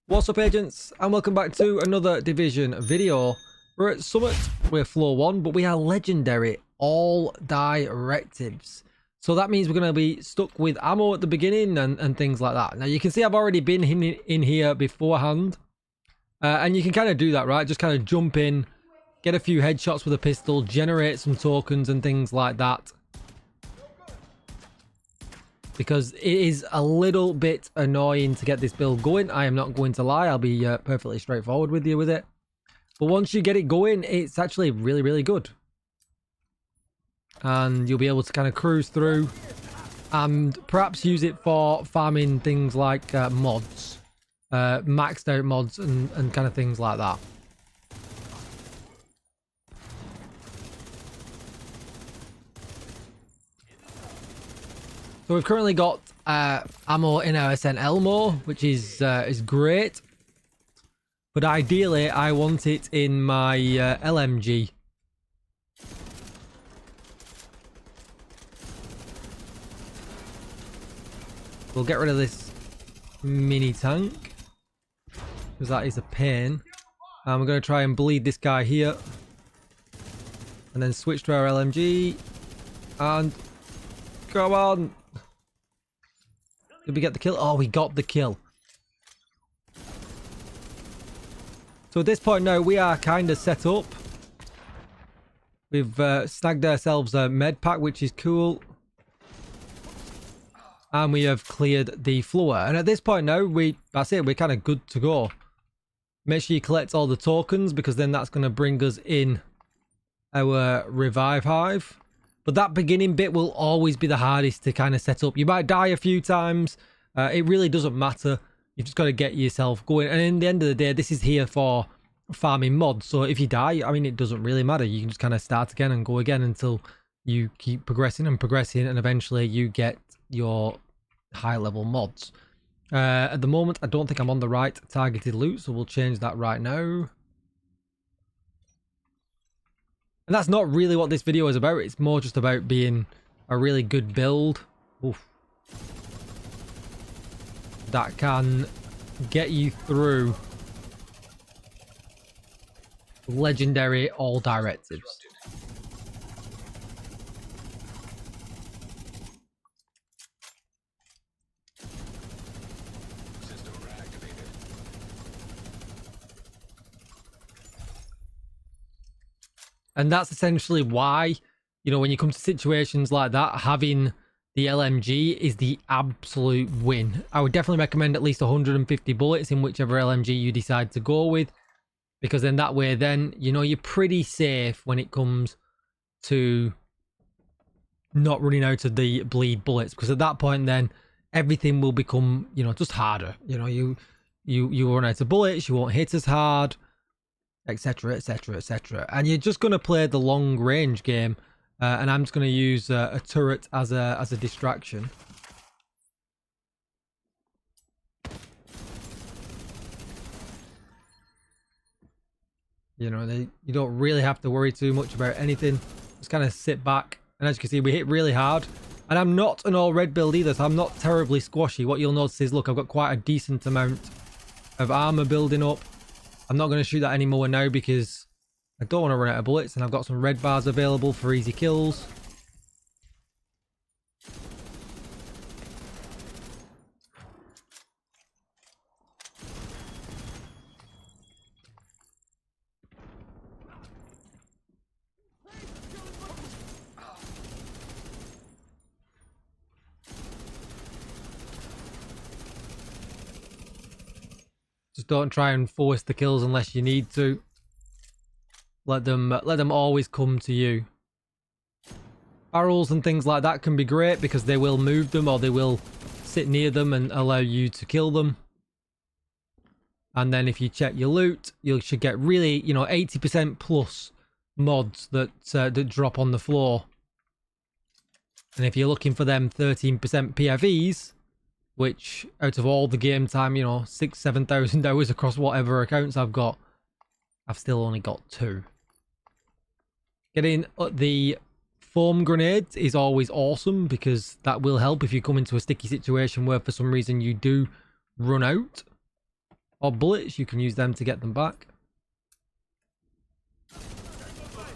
What's up, agents, and welcome back to another Division video. We're at Summit, we're floor 1, but we are legendary All-Directives. So that means we're going to be stuck with ammo at the beginning and things like that. Now you can see I've already been in here beforehand. And you can kind of do that, right? Just kind of jump in, get a few headshots with a pistol, generate some tokens and things like that. Because it is a little bit annoying to get this build going. I am not going to lie. I'll be perfectly straightforward with you with it. But once you get it going, it's actually really, really good. And you'll be able to kind of cruise through and perhaps use it for farming things like mods. Maxed out mods and kind of things like that. So we've currently got ammo in our SN Elmo, which is great. But ideally, I want it in my LMG. We'll get rid of this mini tank, because that is a pain. And we're going to try and bleed this guy here. And then switch to our LMG. And come on! Did we get the kill? Oh, we got the kill. So at this point now, we are kind of set up. We've snagged ourselves a med pack, which is cool. And we have cleared the floor. And at this point now, that's it. We're kind of good to go. Make sure you collect all the tokens, because then that's going to bring us in our revive hive. But that beginning bit will always be the hardest to kind of set up. You might die a few times. It really doesn't matter. You've just got to get yourself going. And in the end of the day, this is here for farming mods. So if you die, I mean, it doesn't really matter. You can just kind of start again and go again until you keep progressing and progressing. And eventually you get your high level mods. At the moment, I don't think I'm on the right targeted loot. So we'll change that right now. And that's not really what this video is about. It's more just about being a really good build. Oof. That can get you through legendary All-Directives. And that's essentially why, you know, when you come to situations like that, having the LMG is the absolute win. I would definitely recommend at least 150 bullets in whichever LMG you decide to go with. Because then that way, then, you know, you're pretty safe when it comes to not running out of the bleed bullets. Because at that point, then, everything will become, you know, just harder. You know, you run out of bullets, you won't hit as hard, etc, etc, etc. And you're just going to play the long range game, and I'm just going to use a turret as a distraction. You know, you don't really have to worry too much about anything. Just kind of sit back, and as you can see, we hit really hard. And I'm not an all red build either, so I'm not terribly squashy. What you'll notice is, look, I've got quite a decent amount of armor building up. I'm not going to shoot that anymore now because I don't want to run out of bullets, and I've got some red bars available for easy kills. Just don't try and force the kills unless you need to. Let them always come to you. Barrels and things like that can be great because they will move them, or they will sit near them and allow you to kill them. And then if you check your loot, you should get really, you know, 80% plus mods that drop on the floor. And if you're looking for them 13% PFEs, which out of all the game time, you know, 6,000-7,000 hours across whatever accounts I've got, I've still only got 2. Getting the foam grenades is always awesome, because that will help if you come into a sticky situation where for some reason you do run out or bullets, you can use them to get them back.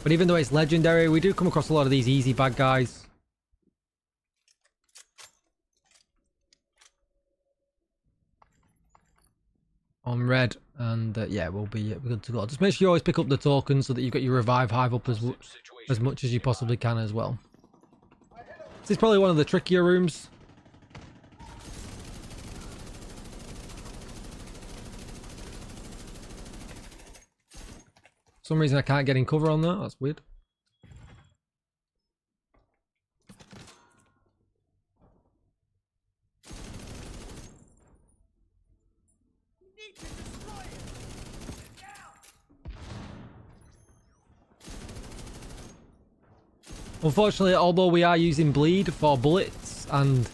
But even though it's legendary, we do come across a lot of these easy bad guys. On red, and yeah, we'll be good to go. Just make sure you always pick up the tokens so that you've got your revive hive up as much as you possibly can as well. This is probably one of the trickier rooms. For some reason I can't get in cover on that. That's weird. Unfortunately, although we are using bleed for bullets and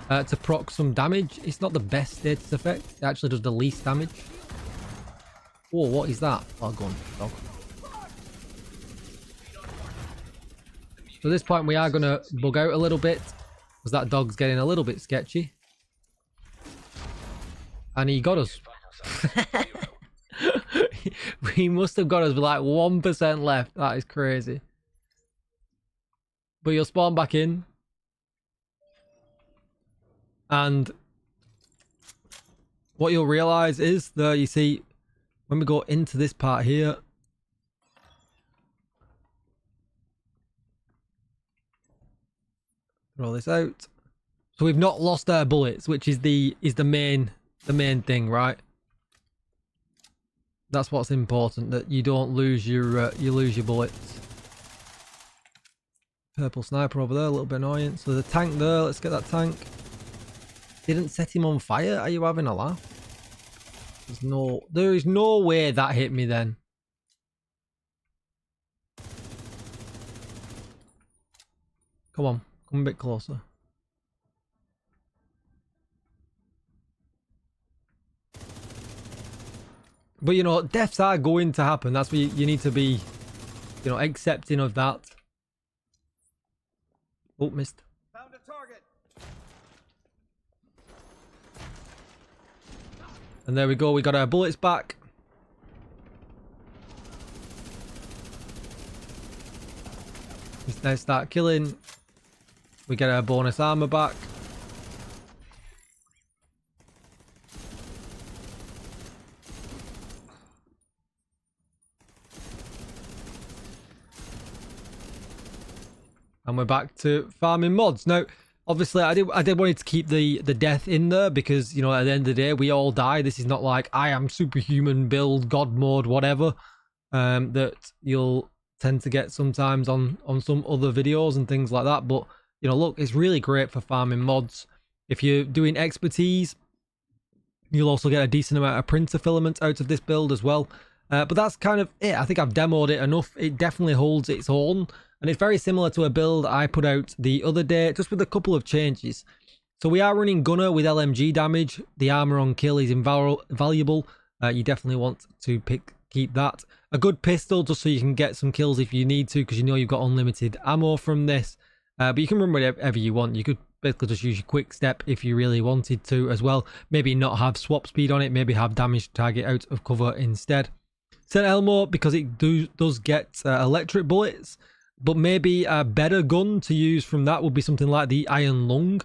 to proc some damage, it's not the best status effect. It actually does the least damage. Whoa, what is that? Oh, go on, dog. So at this point, we are going to bug out a little bit because that dog's getting a little bit sketchy. And he got us. He must have got us with like 1% left. That is crazy. But you'll spawn back in. And what you'll realize is that, you see, when we go into this part here, roll this out. So we've not lost our bullets, which is the main thing, right? That's what's important, that you don't lose your bullets. Purple sniper over there, a little bit annoying. So the tank there, let's get that tank. Didn't set him on fire? Are you having a laugh? There is no way that hit me then. Come on, come a bit closer. But you know, deaths are going to happen. That's what you need to be, you know, accepting of that. Oh, missed. Found a target. And there we go. We got our bullets back. Let's now start killing. We get our bonus armor back. And we're back to farming mods. Now, obviously, I did wanted to keep the death in there because, you know, at the end of the day, we all die. This is not like I am superhuman build, god mode, whatever, that you'll tend to get sometimes on some other videos and things like that. But, you know, look, it's really great for farming mods. If you're doing expertise, you'll also get a decent amount of printer filament out of this build as well. But that's kind of it. I think I've demoed it enough. It definitely holds its own. And it's very similar to a build I put out the other day, just with a couple of changes. So we are running Gunner with LMG damage. The armor on kill is invaluable. You definitely want to keep that. A good pistol, just so you can get some kills if you need to, because you know you've got unlimited ammo from this. But you can run whatever you want. You could basically just use your quick step if you really wanted to as well. Maybe not have swap speed on it. Maybe have damage target out of cover instead. Set Elmo, because it does get electric bullets. But maybe a better gun to use from that would be something like the Iron Lung,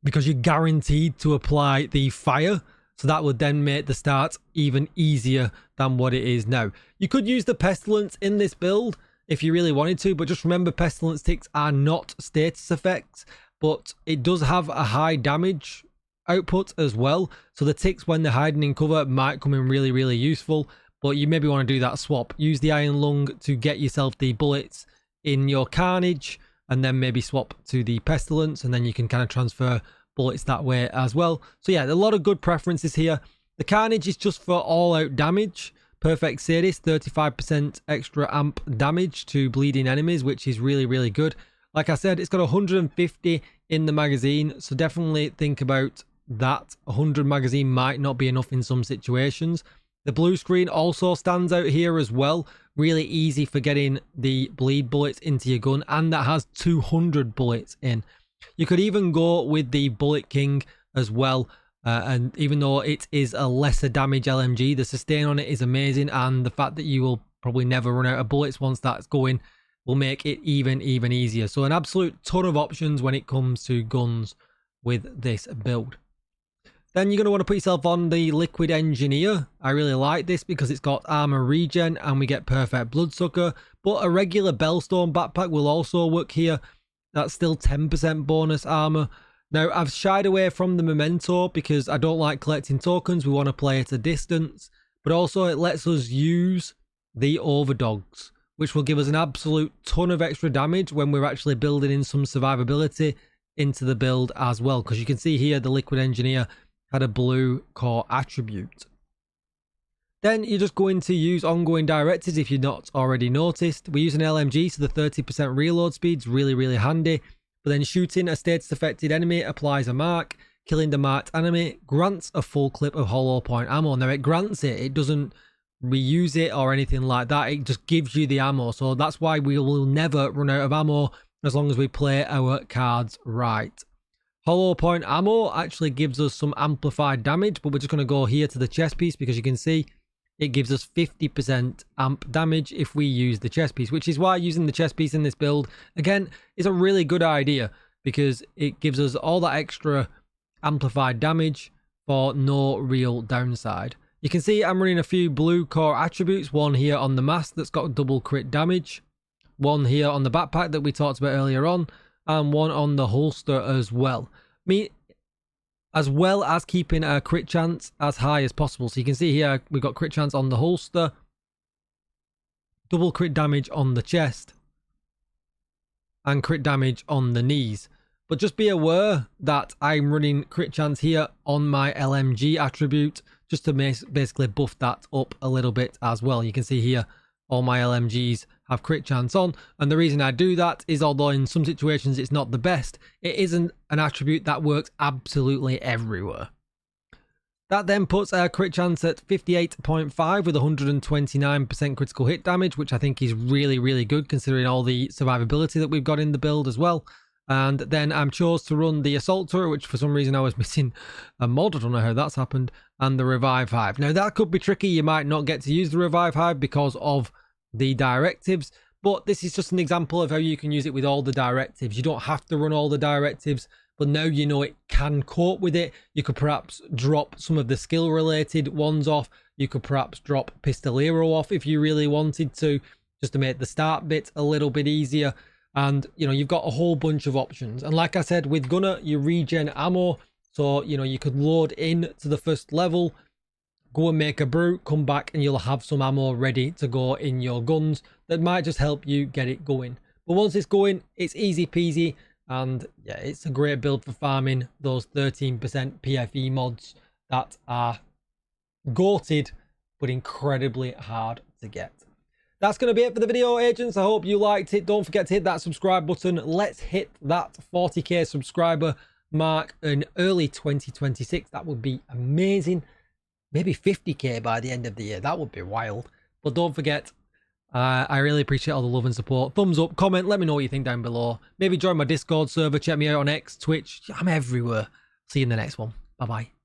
because you're guaranteed to apply the fire. So that would then make the start even easier than what it is now. You could use the Pestilence in this build if you really wanted to, but just remember, Pestilence ticks are not status effects, but it does have a high damage output as well. So the ticks, when they're hiding in cover, might come in really, really useful. But you maybe want to do that swap. Use the Iron Lung to get yourself the bullets in your Carnage, and then maybe swap to the Pestilence, and then you can kind of transfer bullets that way as well. So yeah, a lot of good preferences here. The Carnage is just for all-out damage. Perfect Sadist, 35% extra amp damage to bleeding enemies, which is really, really good. Like I said, it's got 150 in the magazine, so definitely think about that. 100 magazine might not be enough in some situations. The blue screen also stands out here as well. Really easy for getting the bleed bullets into your gun, and that has 200 bullets in. You could even go with the Bullet King as well, And even though it is a lesser damage LMG, the sustain on it is amazing, and the fact that you will probably never run out of bullets once that's going will make it even easier. So an absolute ton of options when it comes to guns with this build. Then you're going to want to put yourself on the Liquid Engineer. I really like this because it's got armor regen and we get perfect bloodsucker, but a regular Bellstone backpack will also work here. That's still 10% bonus armor. Now, I've shied away from the Memento because I don't like collecting tokens. We want to play at a distance, but also it lets us use the Overdogs, which will give us an absolute ton of extra damage when we're actually building in some survivability into the build as well. Because you can see here, the Liquid Engineer had a blue core attribute. Then you're just going to use ongoing directives if you've not already noticed. We use an LMG, so the 30% reload speed's really handy. But then shooting a status affected enemy applies a mark. Killing the marked enemy grants a full clip of hollow point ammo. Now it grants it, it doesn't reuse it or anything like that. It just gives you the ammo. So that's why we will never run out of ammo as long as we play our cards right. Hollow point ammo actually gives us some amplified damage, but we're just going to go here to the chest piece because you can see it gives us 50% amp damage if we use the chest piece, which is why using the chest piece in this build, again, is a really good idea because it gives us all that extra amplified damage for no real downside. You can see I'm running a few blue core attributes, one here on the mask that's got double crit damage, one here on the backpack that we talked about earlier on, and one on the holster as well. As well as keeping our crit chance as high as possible. So you can see here we've got crit chance on the holster, double crit damage on the chest, and crit damage on the knees. But just be aware that I'm running crit chance here on my LMG attribute just to basically buff that up a little bit as well. You can see here all my LMGs have crit chance on, and the reason I do that is although in some situations it's not the best, it isn't an attribute that works absolutely everywhere. That then puts our crit chance at 58.5 with 129% critical hit damage, which I think is really good considering all the survivability that we've got in the build as well. And then I'm chose to run the assault turret, which for some reason I was missing a mod, I don't know how that's happened, and the revive hive. Now that could be tricky, you might not get to use the revive hive because of the directives, but this is just an example of how you can use it with all the directives. You don't have to run all the directives, but now you know it can cope with it. You could perhaps drop some of the skill related ones off. You could perhaps drop Pistolero off if you really wanted to, just to make the start bit a little bit easier. And you know, you've got a whole bunch of options. And like I said, with Gunner you regen ammo, so you know, you could load in to the first level, go and make a brew, come back and you'll have some ammo ready to go in your guns that might just help you get it going. But once it's going, it's easy peasy, and yeah, it's a great build for farming those 13% PFE mods that are goated but incredibly hard to get. That's going to be it for the video, agents. I hope you liked it. Don't forget to hit that subscribe button. Let's hit that 40k subscriber mark in early 2026. That would be amazing. Maybe 50k by the end of the year. That would be wild. But don't forget, I really appreciate all the love and support. Thumbs up, comment, let me know what you think down below. Maybe join my Discord server, check me out on X, Twitch. I'm everywhere. See you in the next one. Bye-bye.